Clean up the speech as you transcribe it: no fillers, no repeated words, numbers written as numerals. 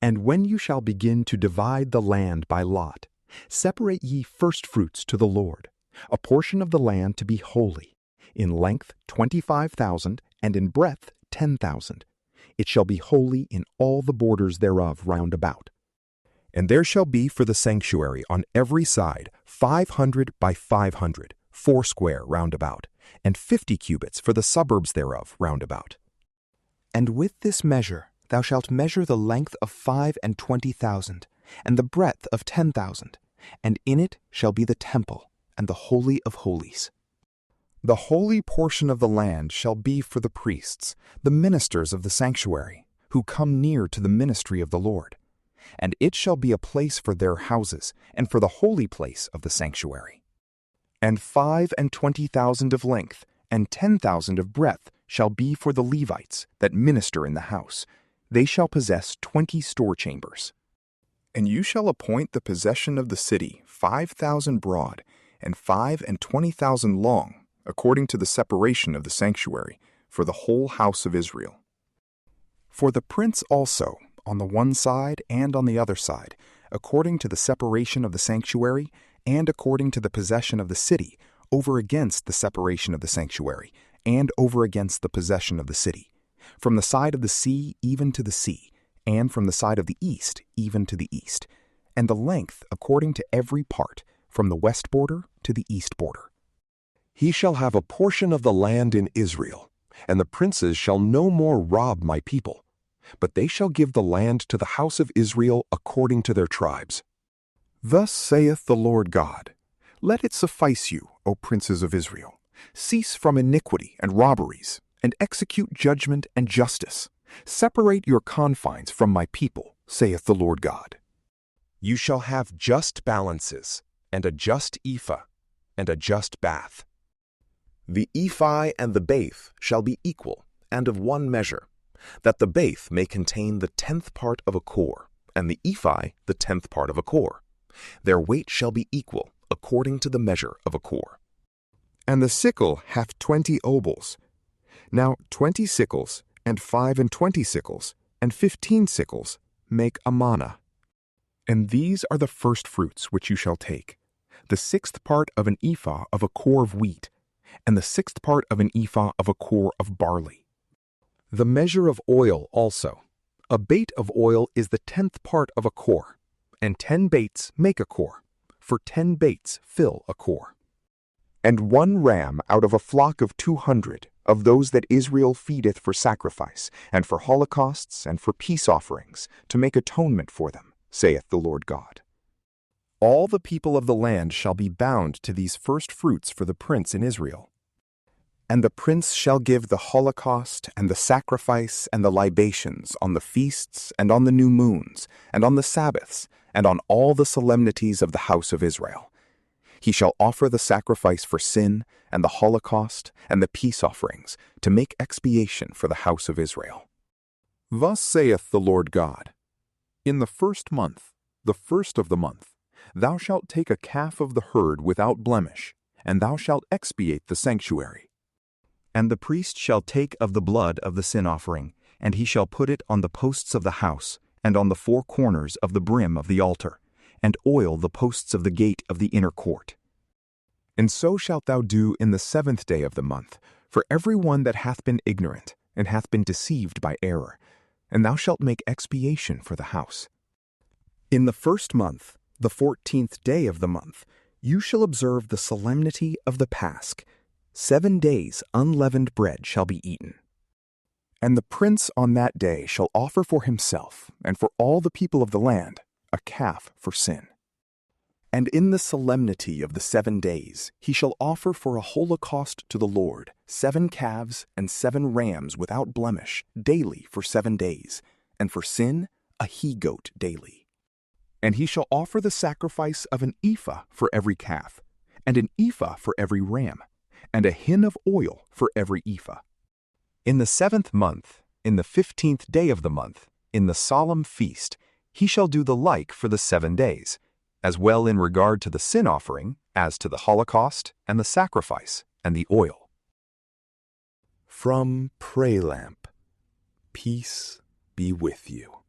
And when you shall begin to divide the land by lot, separate ye firstfruits to the Lord, a portion of the land to be holy, in length 25,000, and in breadth 10,000. It shall be holy in all the borders thereof round about. And there shall be for the sanctuary on every side 500 by 500, foursquare round about, and 50 cubits for the suburbs thereof round about. And with this measure thou shalt measure the length of 25,000, and the breadth of 10,000, and in it shall be the temple and the holy of holies. The holy portion of the land shall be for the priests, the ministers of the sanctuary, who come near to the ministry of the Lord. And it shall be a place for their houses, and for the holy place of the sanctuary. And 25,000 of length, and 10,000 of breadth shall be for the Levites that minister in the house. They shall possess 20 store chambers. And you shall appoint the possession of the city 5,000 broad, and 25,000 long, according to the separation of the sanctuary, for the whole house of Israel. For the prince also, on the one side and on the other side, according to the separation of the sanctuary, and according to the possession of the city, over against the separation of the sanctuary, and over against the possession of the city, from the side of the sea even to the sea, and from the side of the east even to the east, and the length according to every part, from the west border to the east border. He shall have a portion of the land in Israel, and the princes shall no more rob my people, but they shall give the land to the house of Israel according to their tribes. Thus saith the Lord God, Let it suffice you, O princes of Israel. Cease from iniquity and robberies, and execute judgment and justice. Separate your confines from my people, saith the Lord God. You shall have just balances, and a just ephah, and a just bath. The ephah and the bath shall be equal, and of one measure, that the bath may contain the 10th part of a kor, and the ephah the 10th part of a kor. Their weight shall be equal, according to the measure of a kor. And the sickle hath 20 obols. Now 20 sickles, and 25 sickles, and 15 sickles, make a manna. And these are the firstfruits which you shall take, the 6th part of an ephah of a kor of wheat, and the 6th part of an ephah of a kor of barley. The measure of oil also. A bait of oil is the 10th part of a kor, and 10 baits make a kor, for 10 baits fill a kor. And 1 ram out of a flock of 200, of those that Israel feedeth for sacrifice, and for holocausts, and for peace offerings, to make atonement for them, saith the Lord God. All the people of the land shall be bound to these firstfruits for the prince in Israel. And the prince shall give the holocaust, and the sacrifice, and the libations on the feasts, and on the new moons, and on the Sabbaths, and on all the solemnities of the house of Israel. He shall offer the sacrifice for sin, and the holocaust, and the peace offerings, to make expiation for the house of Israel. Thus saith the Lord God, In the 1st month, the 1st of the month, thou shalt take a calf of the herd without blemish, and thou shalt expiate the sanctuary. And the priest shall take of the blood of the sin offering, and he shall put it on the posts of the house, and on the 4 corners of the brim of the altar, and oil the posts of the gate of the inner court. And so shalt thou do in the 7th day of the month, for every one that hath been ignorant, and hath been deceived by error, and thou shalt make expiation for the house. In the 1st month, the 14th day of the month, you shall observe the solemnity of the Pasch. 7 days unleavened bread shall be eaten. And the prince on that day shall offer for himself, and for all the people of the land, a calf for sin. And in the solemnity of the 7 days he shall offer for a holocaust to the Lord 7 calves and 7 rams without blemish, daily for 7 days, and for sin a he-goat daily. And he shall offer the sacrifice of an ephah for every calf, and an ephah for every ram, and a hin of oil for every ephah. In the 7th month, in the 15th day of the month, in the solemn feast, he shall do the like for the 7 days, as well in regard to the sin offering as to the holocaust and the sacrifice and the oil. From PrayLamp, peace be with you.